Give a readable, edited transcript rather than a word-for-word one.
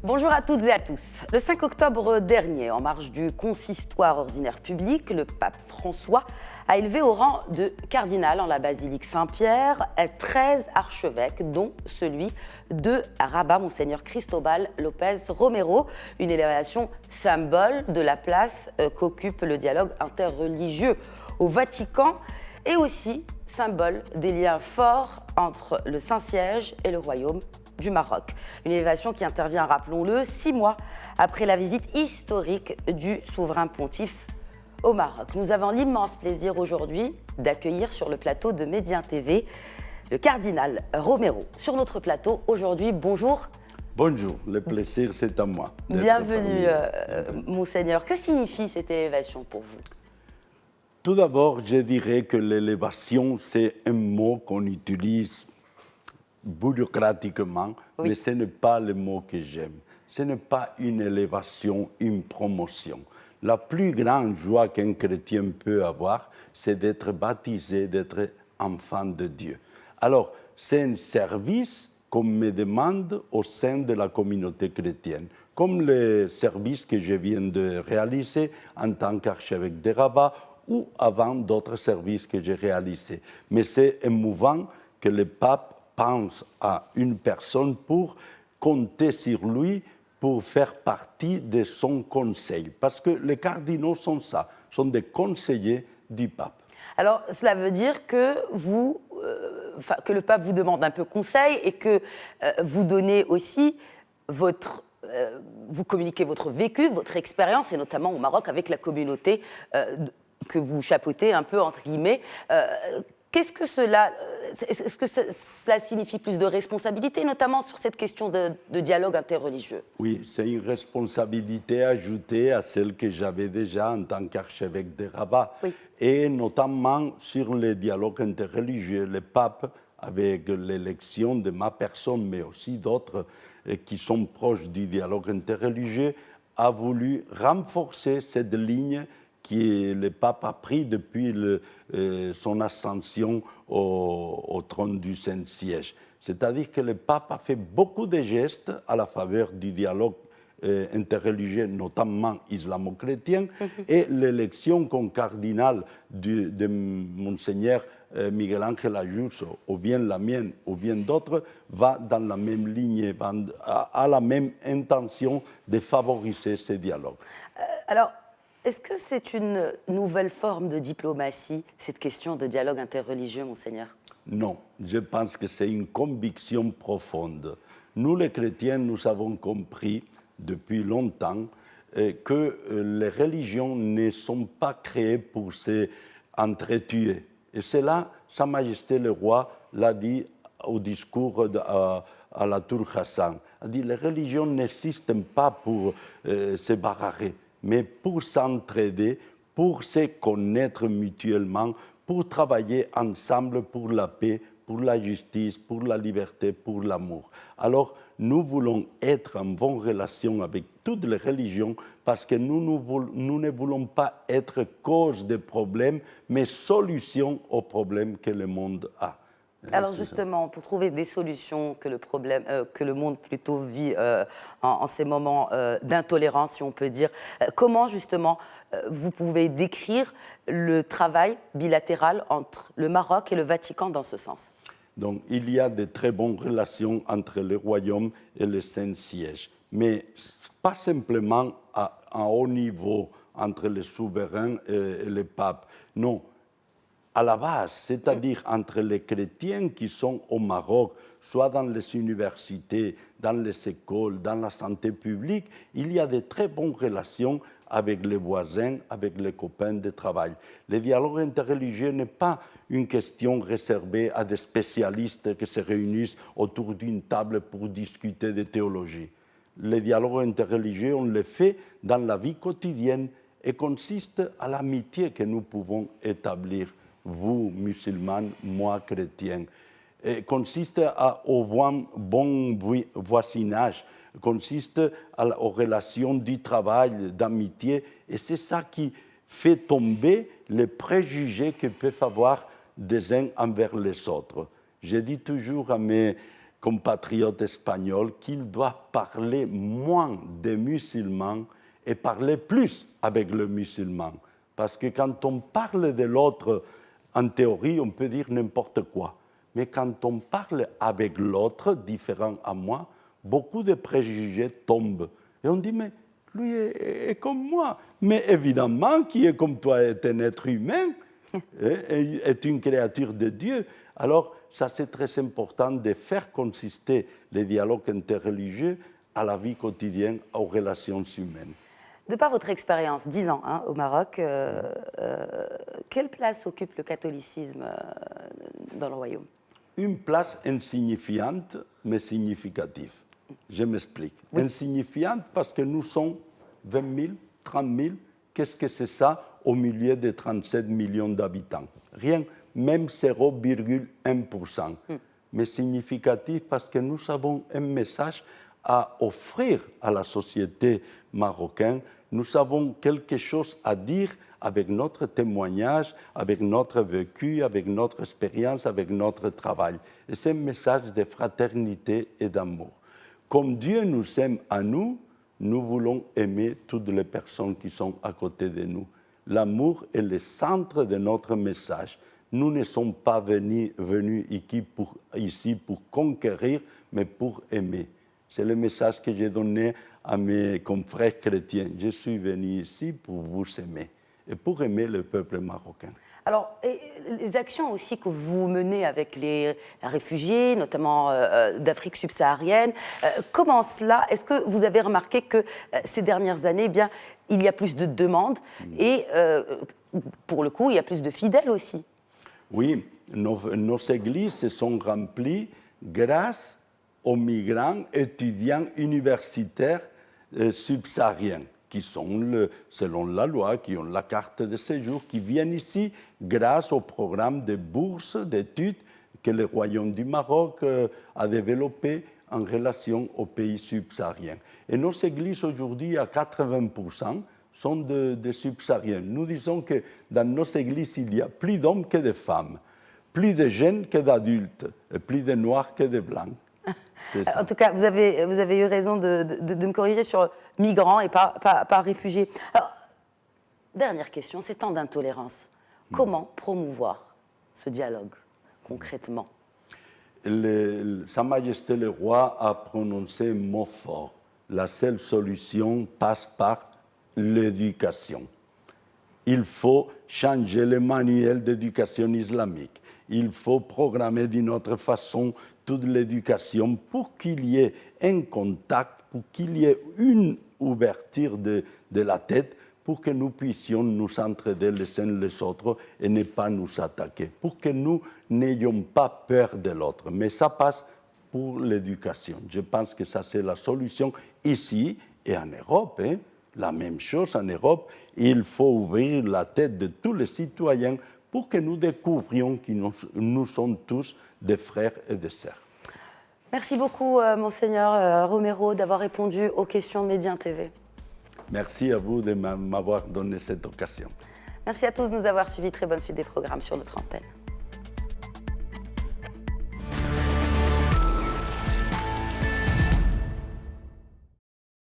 Bonjour à toutes et à tous. Le 5 octobre dernier, en marge du consistoire ordinaire public, le pape François a élevé au rang de cardinal en la basilique Saint-Pierre 13 archevêques, dont celui de Rabat, Monseigneur Cristobal López Romero, une élévation symbole de la place qu'occupe le dialogue interreligieux au Vatican et aussi symbole des liens forts entre le Saint-Siège et le Royaume du Maroc. Une élévation qui intervient, rappelons-le, 6 mois après la visite historique du souverain pontife au Maroc. Nous avons l'immense plaisir aujourd'hui d'accueillir sur le plateau de Médien TV le cardinal Romero. Sur notre plateau aujourd'hui, bonjour. Bonjour, le plaisir c'est à moi. Bienvenue, Monseigneur. Que signifie cette élévation pour vous? Tout d'abord, je dirais que l'élévation, c'est un mot qu'on utilise bureaucratiquement, oui. Mais ce n'est pas le mot que j'aime. Ce n'est pas une élévation, une promotion. La plus grande joie qu'un chrétien peut avoir, c'est d'être baptisé, d'être enfant de Dieu. Alors, c'est un service qu'on me demande au sein de la communauté chrétienne, comme le service que je viens de réaliser en tant qu'archevêque de Rabat ou avant d'autres services que j'ai réalisés. Mais c'est émouvant que le pape pense à une personne pour compter sur lui, pour faire partie de son conseil. Parce que les cardinaux sont ça, sont des conseillers du pape. Alors, cela veut dire que que le pape vous demande un peu conseil et que vous donnez aussi vous communiquez votre vécu, votre expérience, et notamment au Maroc avec la communauté que vous chapeautez un peu, entre guillemets. Est-ce que cela signifie plus de responsabilité, notamment sur cette question de dialogue interreligieux? Oui, c'est une responsabilité ajoutée à celle que j'avais déjà en tant qu'archevêque de Rabat. Oui. Et notamment sur le dialogue interreligieux. Le pape, avec l'élection de ma personne, mais aussi d'autres qui sont proches du dialogue interreligieux, a voulu renforcer cette ligne que le pape a pris depuis son ascension au trône du Saint-Siège. C'est-à-dire que le pape a fait beaucoup de gestes à la faveur du dialogue interreligieux, notamment islamo-chrétien, et l'élection comme cardinal de Monseigneur Miguel Ángel Ayuso, ou bien la mienne, ou bien d'autres, va dans la même ligne, a la même intention de favoriser ce dialogue. Alors, est-ce que c'est une nouvelle forme de diplomatie, cette question de dialogue interreligieux, Monseigneur? Non, je pense que c'est une conviction profonde. Nous, les chrétiens, nous avons compris depuis longtemps que les religions ne sont pas créées pour s'entretuer. Et cela, Sa Majesté le Roi l'a dit au discours à la Tour Hassan. Il a dit, les religions n'existent pas pour se bagarrer, mais pour s'entraider, pour se connaître mutuellement, pour travailler ensemble pour la paix, pour la justice, pour la liberté, pour l'amour. Alors, nous voulons être en bonne relation avec toutes les religions parce que nous ne voulons pas être cause des problèmes, mais solution aux problèmes que le monde a. Alors justement, pour trouver des solutions que le monde plutôt vit en ces moments d'intolérance, si on peut dire, comment justement vous pouvez décrire le travail bilatéral entre le Maroc et le Vatican dans ce sens? Donc il y a de très bonnes relations entre le Royaume et le Saint-Siège, mais pas simplement à un haut niveau entre les souverains et le pape, non. À la base, c'est-à-dire entre les chrétiens qui sont au Maroc, soit dans les universités, dans les écoles, dans la santé publique, il y a de très bonnes relations avec les voisins, avec les copains de travail. Le dialogue interreligieux n'est pas une question réservée à des spécialistes qui se réunissent autour d'une table pour discuter de théologie. Le dialogue interreligieux, on le fait dans la vie quotidienne et consiste à l'amitié que nous pouvons établir. Vous, musulmans, moi, chrétien, consiste au bon voisinage, consiste aux relations du travail, d'amitié, et c'est ça qui fait tomber les préjugés que peuvent avoir des uns envers les autres. Je dis toujours à mes compatriotes espagnols qu'il doit parler moins des musulmans et parler plus avec le musulman. Parce que quand on parle de l'autre, en théorie, on peut dire n'importe quoi. Mais quand on parle avec l'autre, différent à moi, beaucoup de préjugés tombent. Et on dit, mais lui est comme moi. Mais évidemment, qui est comme toi est un être humain, est une créature de Dieu. Alors, ça c'est très important de faire consister les dialogues interreligieux à la vie quotidienne, aux relations humaines. De par votre expérience, 10 ans au Maroc, quelle place occupe le catholicisme dans le royaume? Une place insignifiante, mais significative. Je m'explique. Oui. Insignifiante parce que nous sommes 20 000, 30 000. Qu'est-ce que c'est ça au milieu de 37 millions d'habitants? Rien, même 0,1%. Mais significatif parce que nous avons un message à offrir à la société marocaine. Nous avons quelque chose à dire avec notre témoignage, avec notre vécu, avec notre expérience, avec notre travail. Et c'est un message de fraternité et d'amour. Comme Dieu nous aime à nous, nous voulons aimer toutes les personnes qui sont à côté de nous. L'amour est le centre de notre message. Nous ne sommes pas venus ici pour conquérir, mais pour aimer. C'est le message que j'ai donné à mes confrères chrétiens. Je suis venu ici pour vous aimer et pour aimer le peuple marocain. Alors, les actions aussi que vous menez avec les réfugiés, notamment d'Afrique subsaharienne, comment cela, est-ce que vous avez remarqué que ces dernières années, eh bien, il y a plus de demandes et pour le coup, il y a plus de fidèles aussi? Oui, nos églises se sont remplies grâce aux migrants étudiants universitaires subsahariens qui sont, selon la loi, qui ont la carte de séjour, qui viennent ici grâce au programme de bourses d'études que le Royaume du Maroc a développé en relation aux pays subsahariens. Et nos églises aujourd'hui, à 80%, sont des subsahariens. Nous disons que dans nos églises, il y a plus d'hommes que de femmes, plus de jeunes que d'adultes, et plus de noirs que de blancs. En tout cas, vous avez eu raison de me corriger sur migrants et pas réfugiés. Alors, dernière question, ces temps d'intolérance, comment promouvoir ce dialogue concrètement? Sa Majesté le Roi a prononcé un mot fort. La seule solution passe par l'éducation. Il faut changer le manuel d'éducation islamique. Il faut programmer d'une autre façon toute l'éducation pour qu'il y ait un contact, pour qu'il y ait une ouverture de la tête, pour que nous puissions nous entraider les uns les autres et ne pas nous attaquer, pour que nous n'ayons pas peur de l'autre. Mais ça passe pour l'éducation. Je pense que ça, c'est la solution ici et en Europe. La même chose en Europe. Il faut ouvrir la tête de tous les citoyens pour que nous découvrions que nous sommes tous des frères et des sœurs. Merci beaucoup, Monseigneur Romero, d'avoir répondu aux questions de Médien TV. Merci à vous de m'avoir donné cette occasion. Merci à tous de nous avoir suivis. Très bonne suite des programmes sur notre antenne.